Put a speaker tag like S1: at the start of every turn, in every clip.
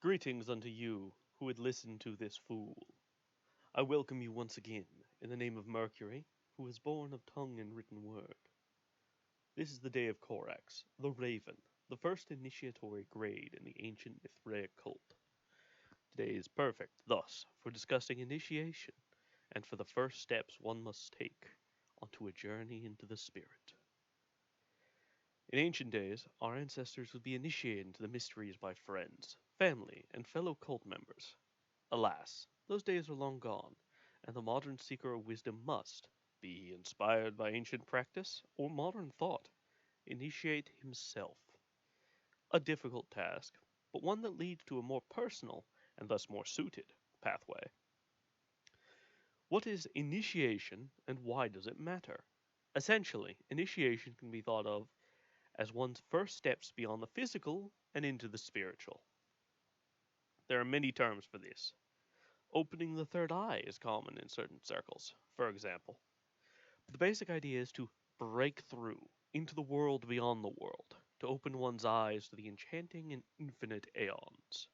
S1: Greetings unto you who would listen to this fool. I welcome you once again in the name of Mercury, who is born of tongue and written word. This is the day of Corax, the Raven, the first initiatory grade in the ancient Mithraic cult. Today is perfect, thus, for discussing initiation, and for the first steps one must take onto a journey into the spirit. In ancient days, our ancestors would be initiated into the mysteries by friends, family, and fellow cult members. Alas, those days are long gone, and the modern seeker of wisdom must, be he inspired by ancient practice or modern thought, initiate himself. A difficult task, but one that leads to a more personal, and thus more suited, pathway. What is initiation, and why does it matter? Essentially, initiation can be thought of as one's first steps beyond the physical and into the spiritual. There are many terms for this. Opening the third eye is common in certain circles, for example. But the basic idea is to break through into the world beyond the world, to open one's eyes to the enchanting and infinite aeons.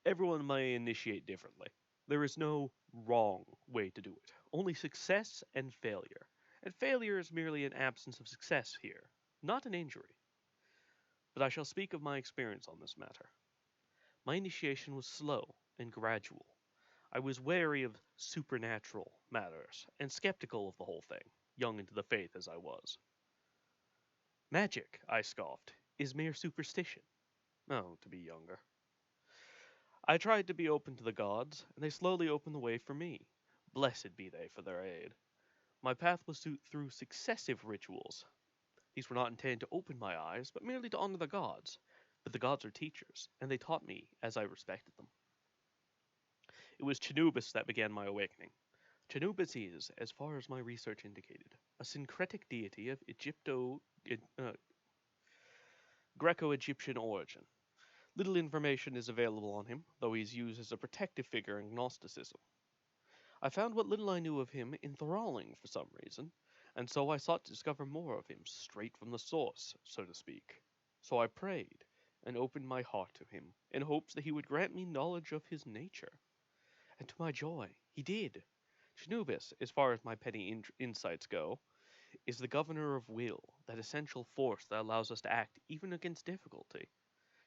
S1: Everyone may initiate differently. There is no wrong way to do it, only success and failure. And failure is merely an absence of success here, not an injury. But I shall speak of my experience on this matter. My initiation was slow and gradual. I was wary of supernatural matters and skeptical of the whole thing, young into the faith as I was. Magic, I scoffed, is mere superstition. Oh, to be younger. I tried to be open to the gods, and they slowly opened the way for me. Blessed be they for their aid. My path was through successive rituals. These were not intended to open my eyes, but merely to honor the gods. But the gods are teachers, and they taught me as I respected them. It was Chenubis that began my awakening. Chenubis is, as far as my research indicated, a syncretic deity of Greco-Egyptian origin. Little information is available on him, though he is used as a protective figure in Gnosticism. I found what little I knew of him enthralling for some reason, and so I sought to discover more of him straight from the source, so to speak. So I prayed, and opened my heart to him, in hopes that he would grant me knowledge of his nature. And to my joy, he did. Chenubis, as far as my petty insights go, is the governor of will, that essential force that allows us to act even against difficulty.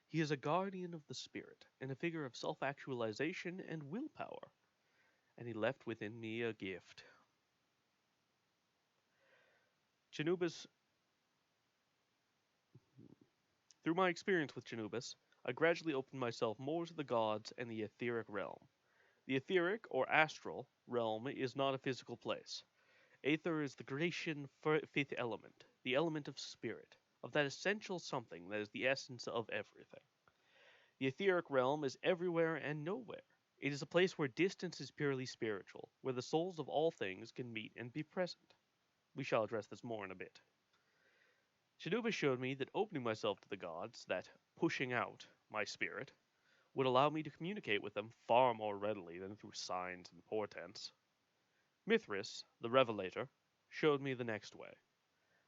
S1: He is a guardian of the spirit, and a figure of self-actualization and willpower. And he left within me a gift. Chenubis. Through my experience with Chenubis, I gradually opened myself more to the gods and the etheric realm. The etheric, or astral, realm is not a physical place. Aether is the Grecian fifth element, the element of spirit, of that essential something that is the essence of everything. The etheric realm is everywhere and nowhere. It is a place where distance is purely spiritual, where the souls of all things can meet and be present. We shall address this more in a bit. Shinobu showed me that opening myself to the gods, that pushing out my spirit, would allow me to communicate with them far more readily than through signs and portents. Mithras, the Revelator, showed me the next way.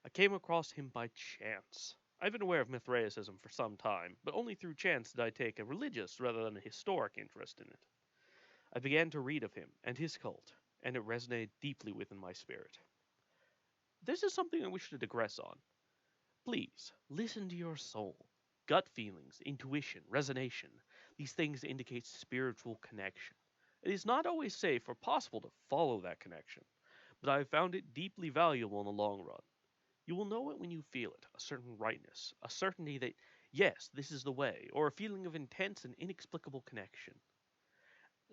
S1: I came across him by chance. I've been aware of Mithraicism for some time, but only through chance did I take a religious rather than a historic interest in it. I began to read of him and his cult, and it resonated deeply within my spirit. This is something I wish to digress on. Please, listen to your soul. Gut feelings, intuition, resonation, these things indicate spiritual connection. It is not always safe or possible to follow that connection, but I have found it deeply valuable in the long run. You will know it when you feel it, a certain rightness, a certainty that, yes, this is the way, or a feeling of intense and inexplicable connection.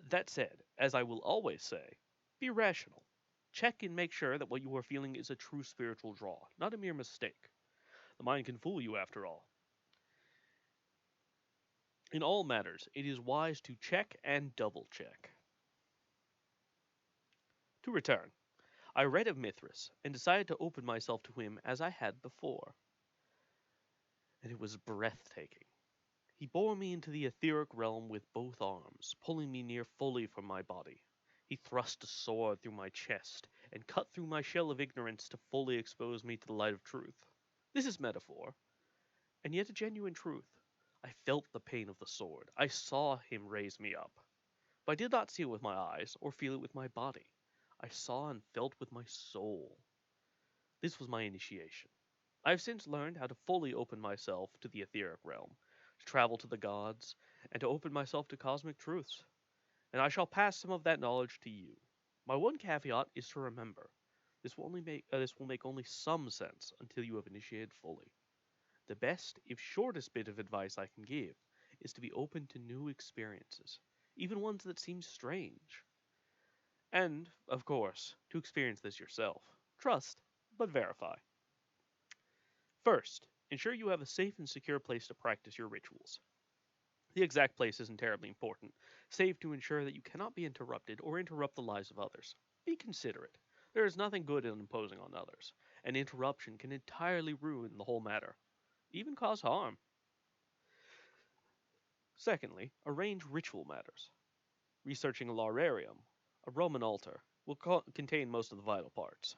S1: That said, as I will always say, be rational. Check and make sure that what you are feeling is a true spiritual draw, not a mere mistake. The mind can fool you after all. In all matters, it is wise to check and double check. To return, I read of Mithras and decided to open myself to him as I had before. And it was breathtaking. He bore me into the etheric realm with both arms, pulling me near fully from my body. He thrust a sword through my chest and cut through my shell of ignorance to fully expose me to the light of truth. This is metaphor, and yet a genuine truth. I felt the pain of the sword. I saw him raise me up. But I did not see it with my eyes or feel it with my body. I saw and felt with my soul. This was my initiation. I have since learned how to fully open myself to the etheric realm, to travel to the gods, and to open myself to cosmic truths. And I shall pass some of that knowledge to you. My one caveat is to remember. This will make only some sense until you have initiated fully. The best, if shortest bit of advice I can give is to be open to new experiences, even ones that seem strange. And, of course, to experience this yourself. Trust, but verify. First, ensure you have a safe and secure place to practice your rituals. The exact place isn't terribly important, save to ensure that you cannot be interrupted or interrupt the lives of others. Be considerate. There is nothing good in imposing on others. An interruption can entirely ruin the whole matter, even cause harm. Secondly, arrange ritual matters. Researching a lararium, a Roman altar, will contain most of the vital parts.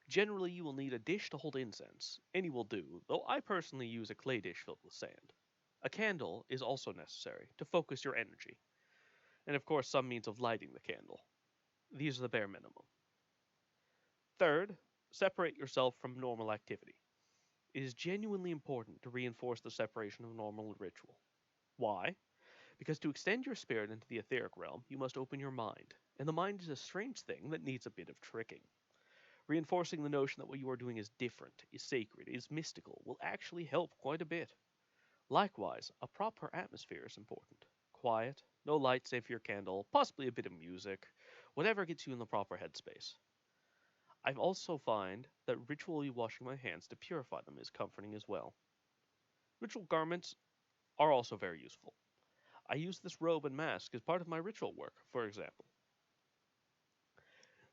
S1: Generally, you will need a dish to hold incense. Any will do, though I personally use a clay dish filled with sand. A candle is also necessary to focus your energy, and of course, some means of lighting the candle. These are the bare minimum. Third, separate yourself from normal activity. It is genuinely important to reinforce the separation of normal and ritual. Why? Because to extend your spirit into the etheric realm, you must open your mind, and the mind is a strange thing that needs a bit of tricking. Reinforcing the notion that what you are doing is different, is sacred, is mystical will actually help quite a bit. Likewise, a proper atmosphere is important. Quiet, no light save for your candle, possibly a bit of music, whatever gets you in the proper headspace. I also find that ritually washing my hands to purify them is comforting as well. Ritual garments are also very useful. I use this robe and mask as part of my ritual work, for example.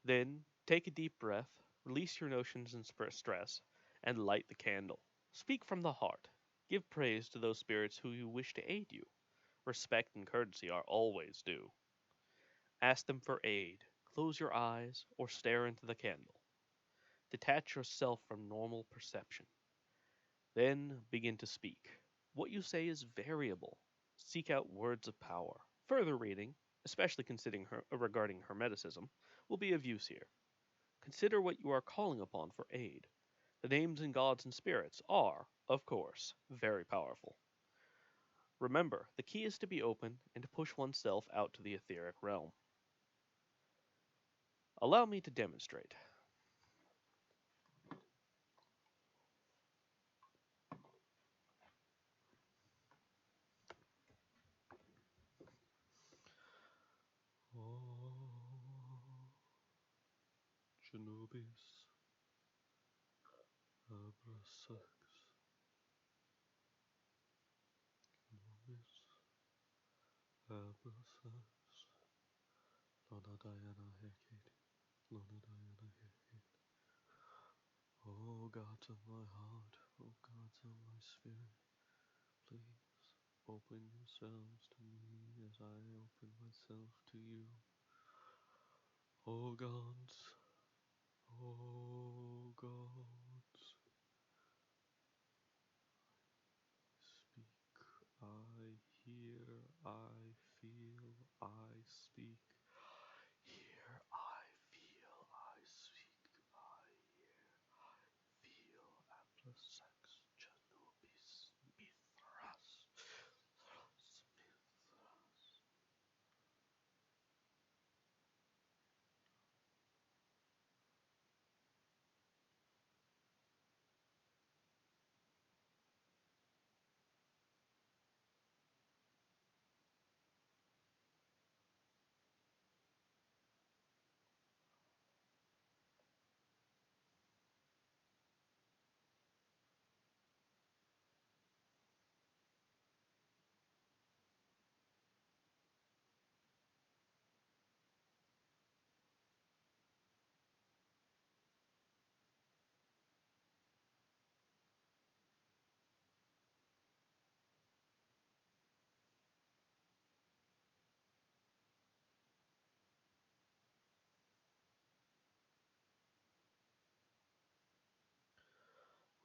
S1: Then, take a deep breath, release your notions and stress, and light the candle. Speak from the heart. Give praise to those spirits who you wish to aid you. Respect and courtesy are always due. Ask them for aid. Close your eyes or stare into the candle. Detach yourself from normal perception. Then begin to speak. What you say is variable. Seek out words of power. Further reading, especially considering regarding Hermeticism, will be of use here. Consider what you are calling upon for aid. The names and gods and spirits are, of course, very powerful. Remember, the key is to be open and to push oneself out to the etheric realm. Allow me to demonstrate. Oh, Janubis, Abrasax, Janubis, Abrasax, Lona Diana Hecate, Lona Diana Hecate. Oh gods of my heart, oh gods of my spirit, please open yourselves to me as I open myself to you. Oh gods, oh gods, speak, I hear, I feel, I speak. Hear, I feel, I speak, I hear, I feel. Amplasex, Janubis, Mithras, Mithras.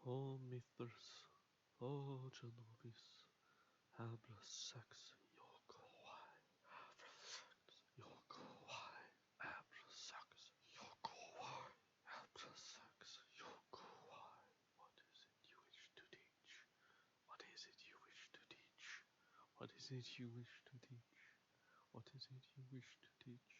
S1: Oh Mithras, oh Janubis, Abra-sex, yoko-wai. Abra-sex, yoko-wai. Abra-sex, yoko-wai. Abra-sex, yoko-wai. What is it you wish to teach? What is it you wish to teach? What is it you wish to teach? What is it you wish to teach?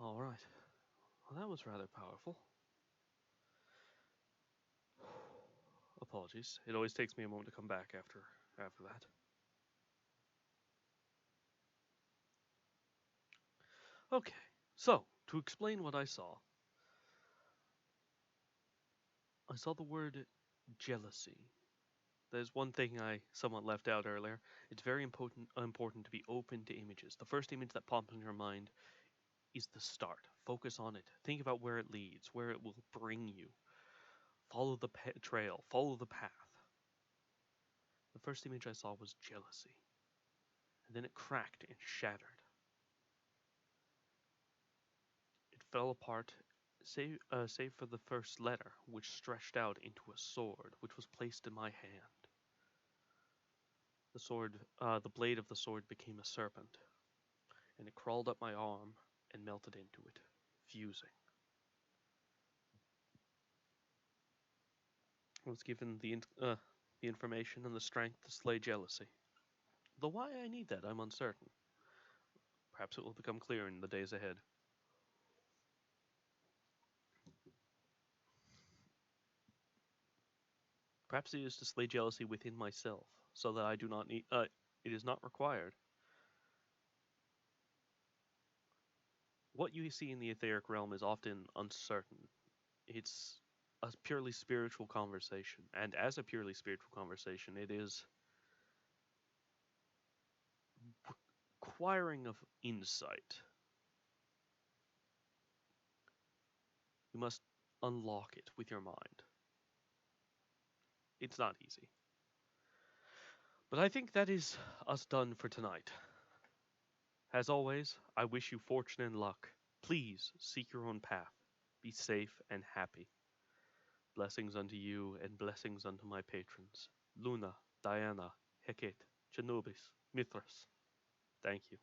S1: All right. Well, that was rather powerful. Apologies. It always takes me a moment to come back after that. Okay. So, to explain what I saw the word jealousy. There's one thing I somewhat left out earlier. It's very important to be open to images. The first image that pops in your mind is the start. Focus on it. Think about where it leads, where it will bring you. Follow the trail. Follow the path. The first image I saw was jealousy. And then it cracked and shattered. It fell apart, save for the first letter, which stretched out into a sword, which was placed in my hand. The blade of the sword became a serpent, and it crawled up my arm and melted into it, fusing. I was given the information and the strength to slay jealousy. Though why I need that, I'm uncertain. Perhaps it will become clear in the days ahead. Perhaps it is to slay jealousy within myself, so that I do not need. It is not required. What you see in the etheric realm is often uncertain. It's a purely spiritual conversation, and as a purely spiritual conversation, it is requiring of insight. You must unlock it with your mind. It's not easy. But I think that is us done for tonight. As always, I wish you fortune and luck. Please seek your own path. Be safe and happy. Blessings unto you and blessings unto my patrons. Luna, Diana, Hecate, Janubis, Mithras. Thank you.